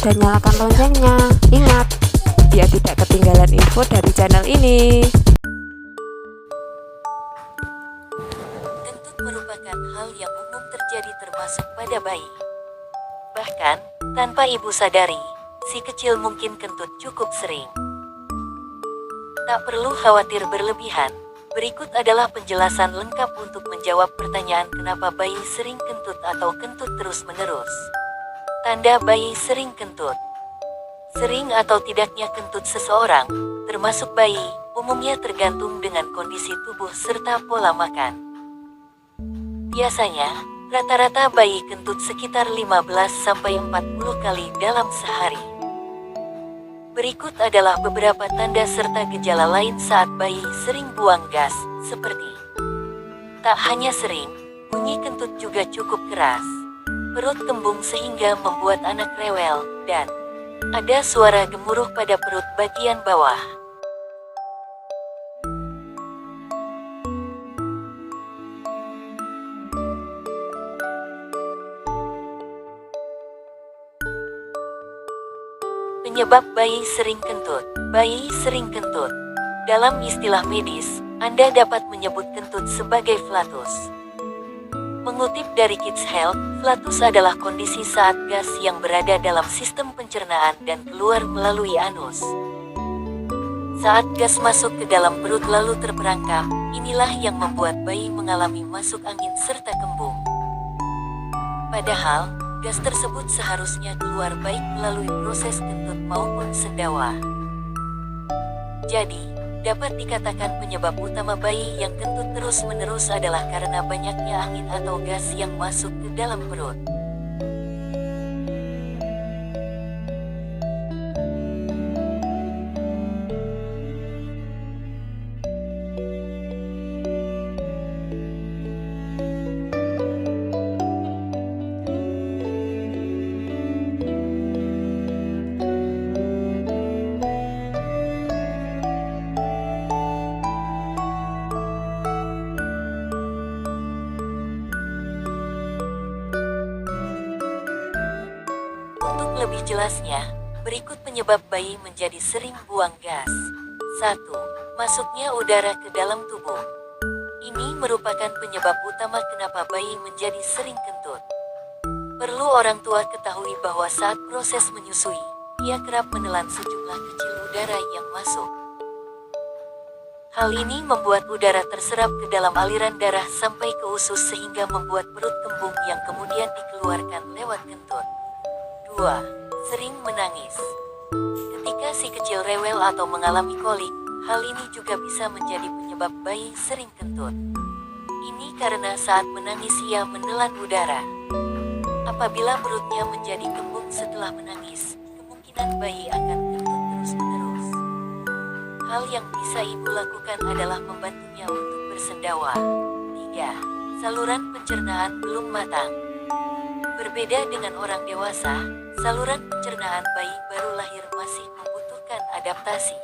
dan nyalakan loncengnya. Ingat, biar tidak ketinggalan info dari channel ini. Kentut merupakan hal yang umum terjadi termasuk pada bayi. Bahkan, tanpa ibu sadari, si kecil mungkin kentut cukup sering. Tak perlu khawatir berlebihan. Berikut adalah penjelasan lengkap untuk menjawab pertanyaan kenapa bayi sering kentut atau kentut terus-menerus. Tanda bayi sering kentut. Sering atau tidaknya kentut seseorang, termasuk bayi, umumnya tergantung dengan kondisi tubuh serta pola makan. Biasanya, rata-rata bayi kentut sekitar 15-40 kali dalam sehari. Berikut adalah beberapa tanda serta gejala lain saat bayi sering buang gas, seperti tak hanya sering, bunyi kentut juga cukup keras, perut kembung sehingga membuat anak rewel, dan ada suara gemuruh pada perut bagian bawah. Penyebab bayi sering kentut. Bayi sering kentut. Dalam istilah medis, Anda dapat menyebut kentut sebagai flatus. Mengutip dari Kids Health, flatus adalah kondisi saat gas yang berada dalam sistem pencernaan dan keluar melalui anus. Saat gas masuk ke dalam perut lalu terperangkap, inilah yang membuat bayi mengalami masuk angin serta kembung. Padahal, gas tersebut seharusnya keluar baik melalui proses kentut maupun sendawa. Jadi, dapat dikatakan penyebab utama bayi yang kentut terus-menerus adalah karena banyaknya angin atau gas yang masuk ke dalam perut. Lebih jelasnya, berikut penyebab bayi menjadi sering buang gas. 1. Masuknya udara ke dalam tubuh. Ini merupakan penyebab utama kenapa bayi menjadi sering kentut. Perlu orang tua ketahui bahwa saat proses menyusui, ia kerap menelan sejumlah kecil udara yang masuk. Hal ini membuat udara terserap ke dalam aliran darah sampai ke usus sehingga membuat perut kembung yang kemudian dikeluarkan lewat kentut. 2. Sering menangis. Ketika si kecil rewel atau mengalami kolik, hal ini juga bisa menjadi penyebab bayi sering kentut. Ini karena saat menangis ia menelan udara. Apabila perutnya menjadi kembung setelah menangis, kemungkinan bayi akan kentut terus-menerus. Hal yang bisa ibu lakukan adalah membantunya untuk bersendawa. 3. Saluran pencernaan belum matang. Berbeda dengan orang dewasa, saluran pencernaan bayi baru lahir masih membutuhkan adaptasi.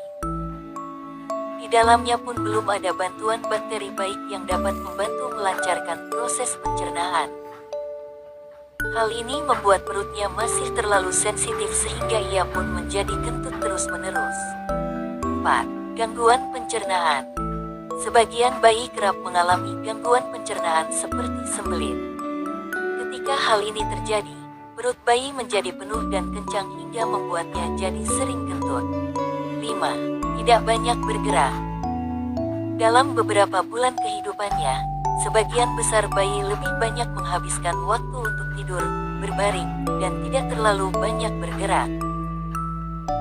Di dalamnya pun belum ada bantuan bakteri baik yang dapat membantu melancarkan proses pencernaan. Hal ini membuat perutnya masih terlalu sensitif sehingga ia pun menjadi kentut terus-menerus. 4. Gangguan pencernaan. Sebagian bayi kerap mengalami gangguan pencernaan seperti sembelit. Ketika hal ini terjadi, perut bayi menjadi penuh dan kencang hingga membuatnya jadi sering kentut. 5. Tidak banyak bergerak. Dalam beberapa bulan kehidupannya, sebagian besar bayi lebih banyak menghabiskan waktu untuk tidur, berbaring, dan tidak terlalu banyak bergerak.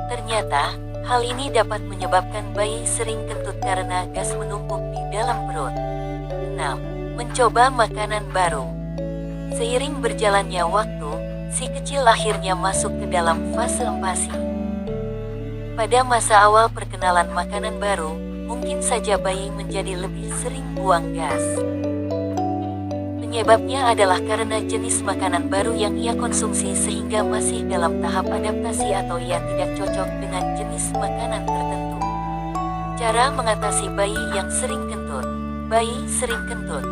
Ternyata, hal ini dapat menyebabkan bayi sering kentut karena gas menumpuk di dalam perut. 6. Mencoba makanan baru. Seiring berjalannya waktu, si kecil akhirnya masuk ke dalam fase empasi. Pada masa awal perkenalan makanan baru, mungkin saja bayi menjadi lebih sering buang gas. Penyebabnya adalah karena jenis makanan baru yang ia konsumsi sehingga masih dalam tahap adaptasi atau ia tidak cocok dengan jenis makanan tertentu. Cara mengatasi bayi yang sering kentut. Bayi sering kentut.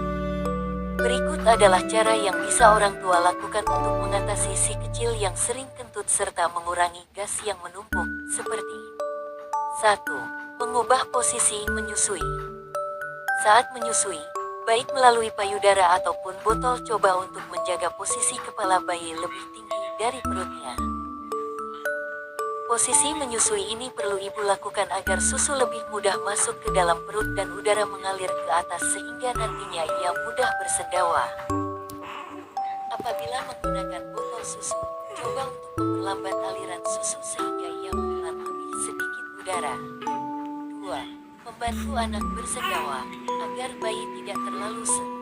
Berikut adalah cara yang bisa orang tua lakukan untuk mengatasi si kecil yang sering kentut kentut serta mengurangi gas yang menumpuk, seperti 1. Mengubah posisi menyusui. Saat menyusui, baik melalui payudara ataupun botol, coba untuk menjaga posisi kepala bayi lebih tinggi dari perutnya. Posisi menyusui ini perlu ibu lakukan agar susu lebih mudah masuk ke dalam perut dan udara mengalir ke atas sehingga nantinya ia mudah bersendawa. Apabila menggunakan botol susu, coba untuk memperlambat aliran susu sehingga ia menelan lebih sedikit udara. 2. Membantu anak bersendawa, agar bayi tidak terlalu sering.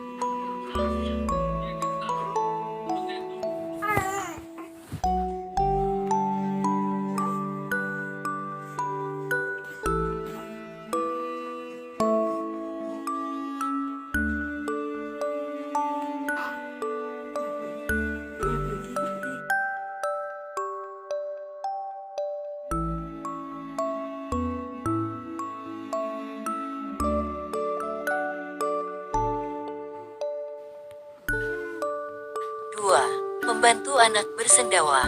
2. Membantu anak bersendawa.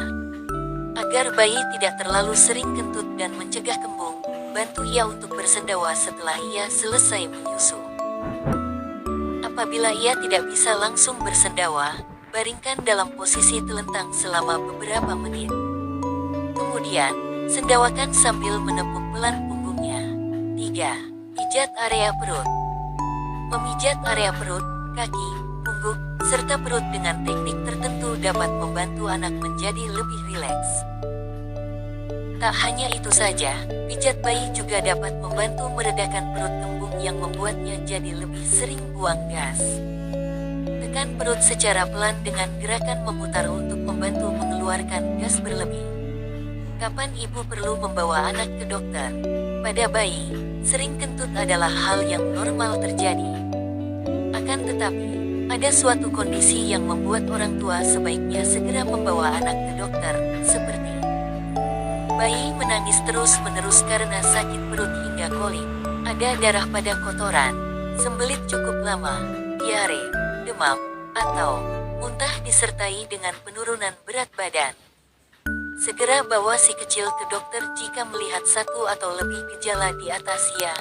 Agar bayi tidak terlalu sering kentut dan mencegah kembung, bantu ia untuk bersendawa setelah ia selesai menyusu. Apabila ia tidak bisa langsung bersendawa, baringkan dalam posisi telentang selama beberapa menit. Kemudian, sendawakan sambil menepuk pelan punggungnya. 3. Pijat area perut. Memijat area perut, kaki, punggung, serta perut dengan teknik tertentu dapat membantu anak menjadi lebih rileks. Tak hanya itu saja, pijat bayi juga dapat membantu meredakan perut kembung yang membuatnya jadi lebih sering buang gas. Tekan perut secara pelan dengan gerakan memutar untuk membantu mengeluarkan gas berlebih. Kapan ibu perlu membawa anak ke dokter? Pada bayi, sering kentut adalah hal yang normal terjadi. Akan tetapi, ada suatu kondisi yang membuat orang tua sebaiknya segera membawa anak ke dokter, seperti bayi menangis terus-menerus karena sakit perut hingga kolik, ada darah pada kotoran, sembelit cukup lama, diare, demam, atau muntah disertai dengan penurunan berat badan. Segera bawa si kecil ke dokter jika melihat satu atau lebih gejala di atas ya.